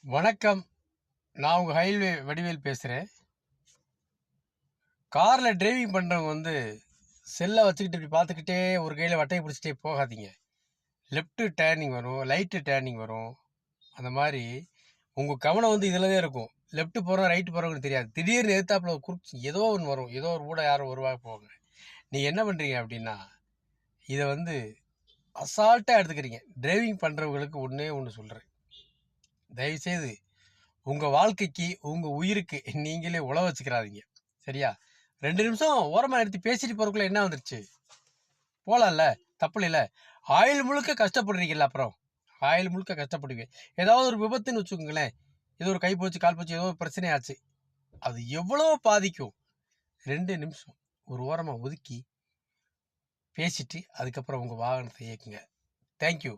வணக்கம். நான் உங்க ஹைவே வடிவேல் பேசுறேன். கார்ல டிரைவிங் பண்றவங்க செல்ல வச்சுக்கிட்டு இப்படி பார்த்துக்கிட்டே ஒரு கையில வட்டைய பிடிச்சிட்டே போகாதீங்க. லெஃப்ட் டர்னிங் வரும், ரைட் டர்னிங் வரும். அந்த மாரி உங்க கவனம் இதுல தான் இருக்கும். லெஃப்ட் போறோம், ரைட் போறோம்னு தெரியாது. திடீர்னு எதிர்த்தாப்புல ஏதோ ஒண்ணு வரும். ஏதோ ஒரு கூட யாரோ வருவாங்க போவாங்க. நீங்க என்ன பண்றீங்க அப்படின்னா, இத அசால்ட்டா எடுத்துக்கிறீங்க. டிரைவிங் பண்றவங்களுக்கு ஒண்ணே ஒண்ணு சொல்றேன். தயவுசெய்து உங்க வாழ்க்கைக்கு, உங்க உயிருக்கு நீங்களே உழ வச்சுக்கிறாதீங்க. சரியா? 2 நிமிஷம் ஓரமா நிறுத்தி பேசிட்டு போறதுக்குள்ள என்ன வந்துருச்சு? போலாம்ல. தப்பில்லைல. ஆயுள் முழுக்க கஷ்டப்படுறீங்கல்ல அப்புறம். ஆயுள் முழுக்க கஷ்டப்படுவீங்க. ஏதாவது ஒரு விபத்துன்னு வச்சுக்கோங்களேன். ஏதோ ஒரு கை போச்சு, கால் போச்சு, ஏதோ ஒரு பிரச்சனை ஆச்சு. அது எவ்வளோ பாதிக்கும்? 2 நிமிஷம் ஒரு ஓரமா ஒதுக்கி பேசிட்டு, அதுக்கப்புறம் உங்க வாகனத்த இயக்குங்க. Thank you.